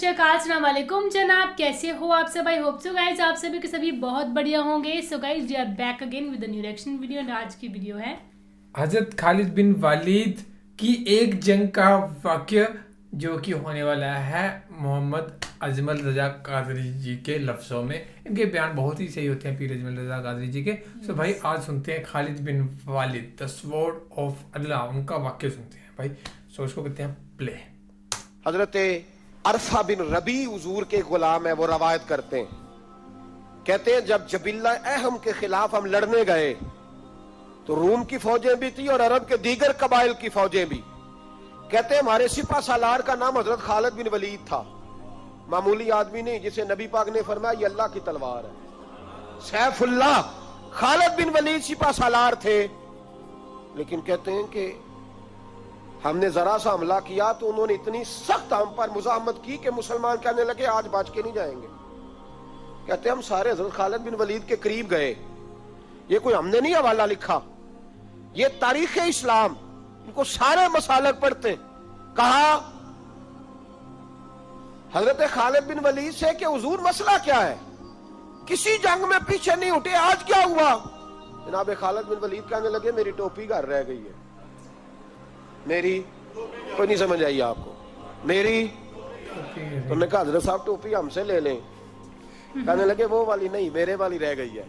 श्री अकाल, अस्सलाम वालेकुम जनाब, कैसे हो आप सब? आई होप सो गाइज आप सभी के सभी बहुत बढ़िया होंगे। So guys we are back again with a new reaction video and आज की वीडियो है हजरत खालिद बिन वलीद की एक जंग का वाक़या जो कि होने वाला है मोहम्मद अजमल रजा कादरी जी के लफ्ज़ों में। इनके बयान बहुत ही सही होते हैं पीर अजमल रजा कादरी जी के। सो भाई आज सुनते हैं खालिद बिन वलीद द स्वॉर्ड ऑफ अल्लाह, उनका वाक़या सुनते हैं भाई। सो उसको कहते हैं प्ले। हजरत अरफा बिन रबी हुजूर के गुलाम है, वो रवायत करते हैं, कहते हैं जब जबिल्ला अहम के खिलाफ हम लड़ने गए तो रूम की फौजें भी थी और अरब के दीगर कबाइल की फौजें भी। कहते हैं हमारे सिपा सालार का नाम हजरत खालिद बिन वलीद था। मामूली आदमी नहीं जिसे नबी पाक ने फरमाया ये अल्लाह की तलवार है। सैफुल्लाह खालिद बिन वलीद सिपा सालार थे, लेकिन कहते हैं कि हमने जरा सा हमला किया तो उन्होंने इतनी सख्त हम पर मुजाहमत की कि मुसलमान कहने लगे आज बच के नहीं जाएंगे। कहते हम सारे हजरत खालिद बिन वलीद के करीब गए। ये कोई हमने नहीं हवाला लिखा, ये तारीख इस्लाम, इनको सारे मसालक पढ़ते। कहा हजरत खालिद बिन वलीद से कि हुजूर मसला क्या है, किसी जंग में पीछे नहीं उठे, आज क्या हुआ? जनाब खालिद बिन वलीद कहने लगे मेरी टोपी घर रह गई है। मेरी कोई नहीं समझ आई आपको? मेरी तुमने कहा हजरत साहब टोपी हमसे ले लें। कहने लगे वो वाली नहीं, मेरे वाली रह गई है।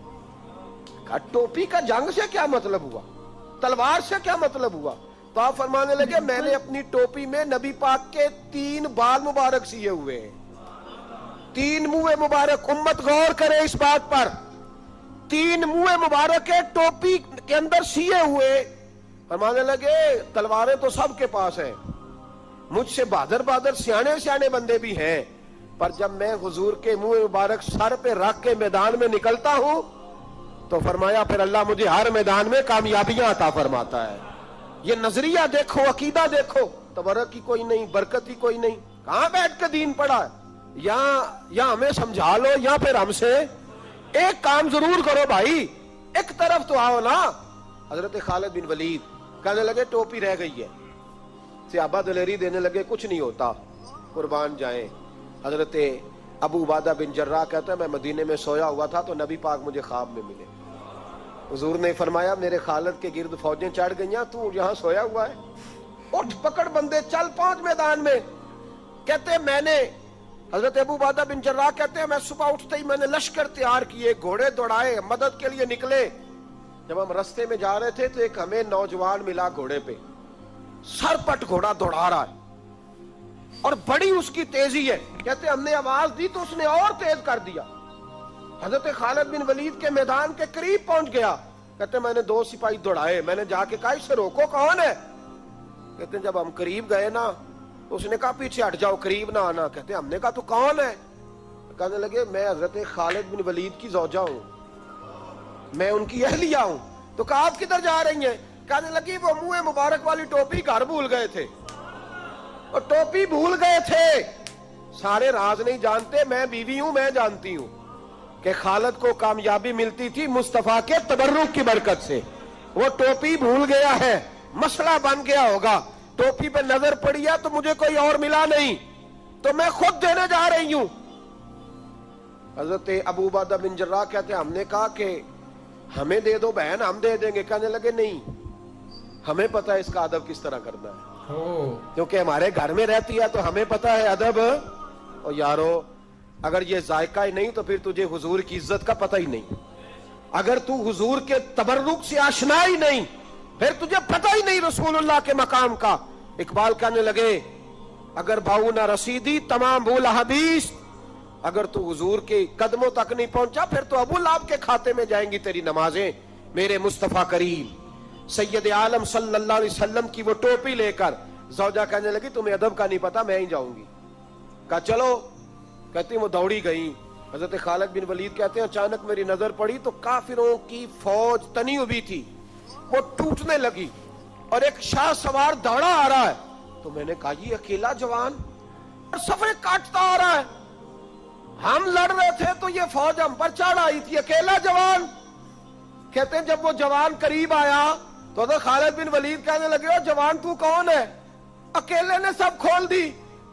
कहा टोपी का जंग से क्या मतलब हुआ, तलवार से क्या मतलब हुआ? तो आप फरमाने लगे मैंने अपनी टोपी में नबी पाक के 3 बाल मुबारक सिए हुए हैं, 3 मुंह मुबारक। उम्मत गौर करे इस बात पर, 3 मुंह मुबारक है टोपी के अंदर सिए हुए। फरमाने लगे तलवारें तो सबके पास हैं, मुझसे बहादुर बहादुर सियाने सियाने बंदे भी हैं, पर जब मैं हुजूर के मुंह मुबारक सर पे रख के मैदान में निकलता हूं तो फरमाया फिर अल्लाह मुझे हर मैदान में कामयाबियां अता फरमाता है। ये नजरिया देखो, अकीदा देखो, तबरक की कोई नहीं, बरकत ही कोई नहीं। कहां बैठ के दीन पढ़ा है? या हमें समझा लो या फिर हमसे एक काम जरूर करो भाई, एक तरफ तो आओ ना। हजरत खालिद बिन वलीद कहने लगे टोपी रह गई है। सहाबा दलेरी देने लगे कुछ नहीं होता, कुर्बान जाएं। हजरत अबू उबादा बिन जर्राह कहता है मैं मदीने में सोया हुआ था तो नबी पाक मुझे ख्वाब में मिले। हुजूर ने फरमाया मेरे खालिद के गिर्द फौजें चढ़ गई, तू यहां सोया हुआ है, उठ पकड़ बंदे चल पहुंच मैदान में। कहते मैंने, हजरत अबू उबादा बिन जर्राह कहते हैं मैं सुबह उठते ही मैंने लश्कर तैयार किए, घोड़े दौड़ाए, मदद के लिए निकले। जब हम रास्ते में जा रहे थे तो एक हमें नौजवान मिला घोड़े पे, सरपट घोड़ा दौड़ा रहा है और बड़ी उसकी तेजी है। कहते हमने आवाज दी तो उसने और तेज कर दिया। हजरत खालिद बिन वलीद के मैदान के करीब पहुंच गया। कहते मैंने 2 सिपाही दौड़ाए, मैंने जाके कहा इससे रोको, कौन है? कहते जब हम करीब गए ना तो उसने कहा पीछे हट जाओ, करीब ना आना। कहते हमने कहा तू कौन है? कहने लगे मैं हजरत खालिद बिन वलीद की जौजा हूं, मैं उनकी अहलिया हूं। तो कहा आप किधर जा रही हैं? कहने लगी वो मुंह मुबारक वाली टोपी घर भूल गए थे, और टोपी भूल गए थे। सारे राज नहीं जानते, मैं बीवी हूं, मैं जानती हूं कि खालिद को कामयाबी मिलती थी मुस्तफा के तबर्रुक की बरकत से। वो टोपी भूल गया है, मसला बन गया होगा। टोपी पे नजर पड़ी है तो मुझे कोई और मिला नहीं तो मैं खुद देने जा रही हूं। हजरत अबू उबादा बिन जर्राह कहते हमने कहा कि हमें दे दो बहन, हम दे देंगे। कहने लगे नहीं, हमें पता है इसका अदब किस तरह करना है, क्योंकि हमारे घर में रहती है तो हमें पता है अदब। और यारो अगर ये जायका ही नहीं तो फिर तुझे हुजूर की इज्जत का पता ही नहीं। अगर तू हुजूर के तबर्रुक से आशना ही नहीं फिर तुझे पता ही नहीं रसूलुल्लाह के मकाम का। इकबाल कहने लगे अगर भाऊ ना रसीदी तमाम भूल हदीस, अगर तू हुजूर के कदमों तक नहीं पहुंचा फिर तो अबू लाब के खाते में जाएंगी तेरी नमाजें। मेरे मुस्तफा करीम सैयद आलम सल्लल्लाहु अलैहि वसल्लम की वो टोपी लेकर जौजा कहने लगी तुम्हें अदब का नहीं पता, मैं ही जाऊंगी। कहा चलो। कहती वो दौड़ी गई। हजरत खालिद बिन वलीद कहते हैं अचानक मेरी नजर पड़ी तो काफिरों की फौज तनी हुई थी, वो टूटने लगी और एक शाह सवार दौड़ा आ रहा है। तो मैंने कहा ये अकेला जवान और सफे काटता आ रहा है, हम लड़ रहे थे तो ये फौज हम पर चढ़ आई थी, अकेला जवान। कहते हैं जब वो जवान करीब आया तो खालिद बिन वलीद कहने लगे ओ जवान तू कौन है? अकेले ने सब खोल दी।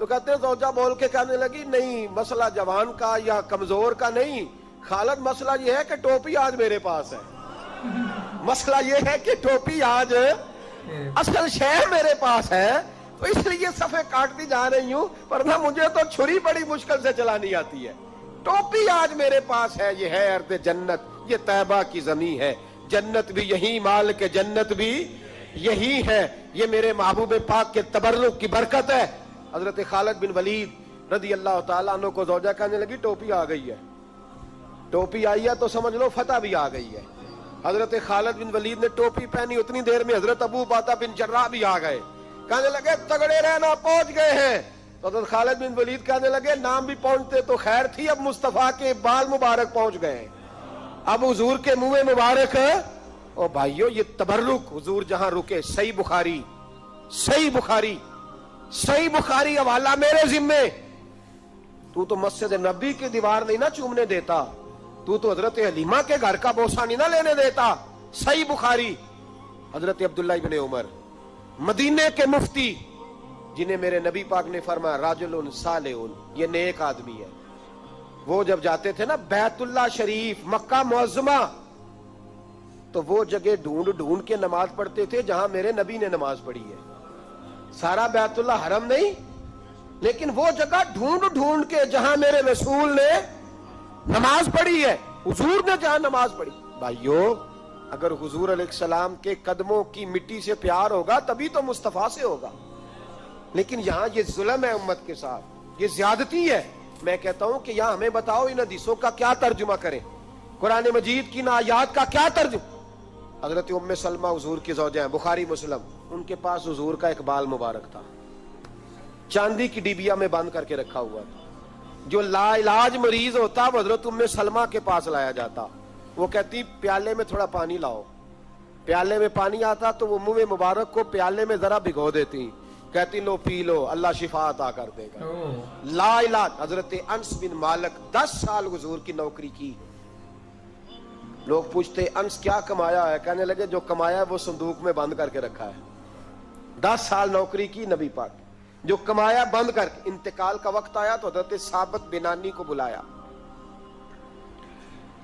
तो कहते हैं ज़ौजा बोल के कहने लगी, नहीं मसला जवान का या कमजोर का नहीं खालिद, मसला ये है कि टोपी आज मेरे पास है। मसला ये है कि टोपी आज असल शय मेरे पास है, तो इसलिए सफे काटती जा रही हूं, वरना मुझे तो छुरी बड़ी मुश्किल से चलानी आती है। टोपी आज मेरे पास है, ये है अर्द जन्नत, ये तैबा की जमी है, जन्नत भी यही, माल के जन्नत भी यही है, ये मेरे महबूब पाक के तबर्रुक की बरकत है। हजरत खालिद बिन वलीद रदी अल्लाह तआला अन्हु को ज़ौजा कहने लगी, टोपी आ गई है। टोपी आई है तो समझ लो फतह भी आ गई है। हजरत खालिद बिन वलीद ने टोपी पहनी, उतनी देर में हजरत अबू उबादा बिन जर्राह भी आ गए। कहने लगे तगड़े रहना, पहुंच गए हैं। तो हजरत खालिद बिन वलीद कहने लगे, नाम भी पहुंचते तो खैर थी, अब मुस्तफा के बाल मुबारक पहुंच गए, अब हुजूर के मुंह मुबारक। ओ भाइयों, ये तबर्रुक हुजूर जहां रुके, सही बुखारी, सही बुखारी, सही बुखारी हवाला मेरे जिम्मे। तू तो मस्जिद नबी की दीवार नहीं ना चूमने देता, तू तो हजरत हलीमा के घर का बोसा नहीं ना लेने देता। सही बुखारी। हजरत अब्दुल्लाह इब्ने उमर, मदीने के मुफ्ती, जिन्हें मेरे नबी पाक ने फरमाया राजुलुन सालिहुन, ये नेक आदमी है। वो जब जाते थे ना बैतुल्लाह शरीफ, मक्का मुअज्जमा, तो वो जगह ढूंढ ढूंढ के नमाज पढ़ते थे जहां मेरे नबी ने नमाज पढ़ी है। सारा बैतुल्लाह हरम नहीं, लेकिन वो जगह ढूंढ ढूंढ के जहां मेरे रसूल ने नमाज पढ़ी है, हुजूर ने जहां नमाज पढ़ी। भाइयों, अगर हुजूर अलैहिस्सलाम के कदमों की मिट्टी से प्यार होगा तभी तो मुस्तफा से होगा। लेकिन यहाँ ये जुल्म है उम्मत के साथ, ये ज्यादती है। मैं कहता हूं कि यहाँ हमें बताओ इन हदीसों का क्या तर्जुमा करें, कुरान मजीद की इन आयात का क्या तर्जुमा। हजरत उम्मे सलमा हुजूर की ज़ौजा हैं, बुखारी मुस्लिम, उनके पास हुजूर का एक बाल मुबारक था, चांदी की डिबिया में बंद करके रखा हुआ था। जो लाइलाज मरीज होता वो हजरत उम्मे सलमा के पास लाया जाता। वो कहती प्याले में थोड़ा पानी लाओ, प्याले में पानी आता तो वो मुंह मुबारक को प्याले में जरा भिगो देती, कहती लो पी लो, अल्लाह शिफा अता कर देगा। लाइलाज। हजरत अनस बिन मालिक 10 साल हुजूर की नौकरी की। लोग पूछते अंस क्या कमाया है, कहने लगे जो कमाया है वो संदूक में बंद करके रखा है। 10 साल नौकरी की नबी पाक, जो कमाया बंद करके। इंतकाल का वक्त आया तो हजरत साबित बिनानी को बुलाया,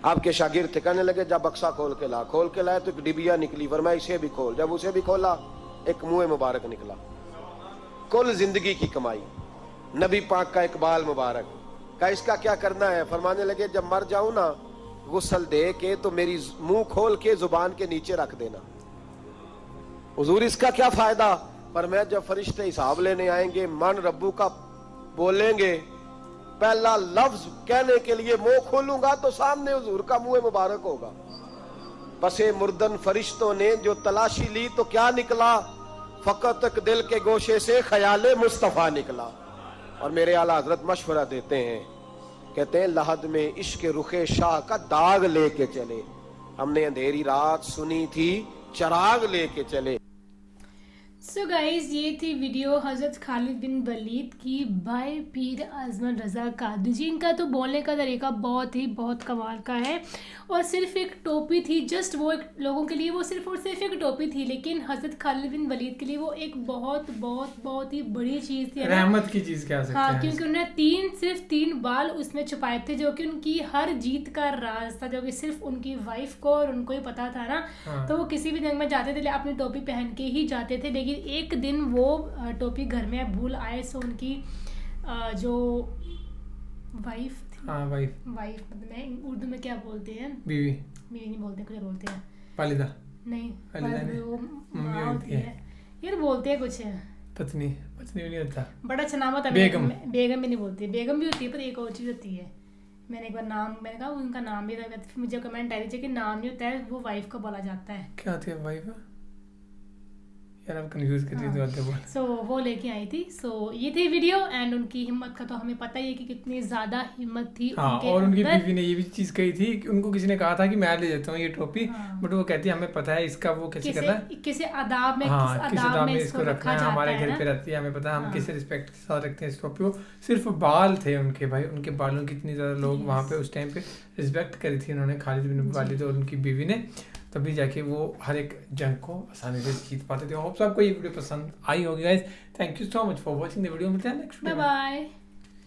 आपके शागिर्द थे, कहने लगे जब बक्सा खोल के ला। खोल के लाया तो एक डिबिया निकली, फरमाया इसे भी खोल। जब उसे भी खोला एक मुंह मुबारक निकला। कुल जिंदगी की कमाई, नबी पाक का एक बाल मुबारक का, इसका क्या करना है। फरमाने लगे जब मर जाऊं ना, गुस्ल दे के तो मेरी मुंह खोल के जुबान के नीचे रख देना। हुजूर इसका क्या फायदा। पर मैं जब फरिश्ते हिसाब लेने आएंगे, मन रब्बू का बोलेंगे, पहला लफ्ज कहने के लिए मुंह खोलूंगा तो सामने हुजूर का मुंह मुबारक होगा। पसे मुर्दन फरिश्तों ने जो तलाशी ली तो क्या निकला, फकत तक दिल के गोशे से ख्याले मुस्तफा निकला। और मेरे आला हजरत मशवरा देते हैं, कहते हैं लहद में इश्क रुखे शाह का दाग लेके चले, हमने अंधेरी रात सुनी थी चराग लेके चले। सो गाइज, ये थी वीडियो हज़रत खालिद बिन वलीद की बाय पीर अजमल रज़ा कादरी जी। इनका तो बोलने का तरीका बहुत कमाल का है। और सिर्फ एक टोपी थी, जस्ट वो एक लोगों के लिए वो सिर्फ और सिर्फ एक टोपी थी, लेकिन हज़रत खालिद बिन वलीद के लिए वो एक बहुत ही बड़ी चीज़ थी, रहमत की चीज़ कह सकते हैं। हाँ, क्योंकि उन्होंने सिर्फ तीन बाल उसमें छुपाए थे, जो कि उनकी हर जीत का राज था, जो कि सिर्फ उनकी वाइफ को और उनको ही पता था ना। हाँ। तो वो किसी भी जंग में जाते थे अपनी टोपी पहन के ही जाते थे, लेकिन एक दिन वो टोपी घर में भूल आए। सो उनकी जो वाइफ थी, वाइफ मतलब मैं उर्दू में क्या बोलते हैं, बीवी नहीं बोलते, कुछ बोलते हैं, वालिदा नहीं, वो माँ होती है यार, बोलते हैं कुछ पत्नी भी नहीं होता, बड़ा अच्छा नाम होता है, बेगम भी नहीं बोलती, बेगम भी होती है, पर एक और चीज़ होती है। मैंने एक बार मैंने कहा उनका नाम भी था, मुझे कमेंट आई थी कि नाम नहीं होता है, वो वाइफ को बोला जाता है। क्या होती है वाइफ यार, आप कंफ्यूज कर रही थी बोल। सो वो लेके आई थी। सो ये थी वीडियो। एंड उनकी हिम्मत का तो हमें पता ही है कि कितनी ज्यादा हिम्मत थी। हाँ, और उनकी बीवी ने ये भी चीज कही थी कि उनको किसी ने कहा था कि मैं ले जाता हूँ ये टोपी, बट वो कहती है हमें पता है इसका वो कैसे करना है, किस आदाब में, किस आदाब में इसको रखना है, हमारे घर पे रहती है, हमें पता है हम किस रिस्पेक्ट के साथ रखते हैं इस टोपी को। सिर्फ बाल थे उनके, भाई उनके बालों की इतनी ज्यादा लोग वहाँ पे उस टाइम पे रिस्पेक्ट करी थी उन्होंने, खालिद बिन वलीद और उनकी बीवी ने। तभी जाके वो हर एक जंग को आसानी से जीत पाते थे। होप्स आपको ये वीडियो पसंद आई होगी guys. Thank you so much for watching the video. मिलते हैं नेक्स्ट बाय बाय।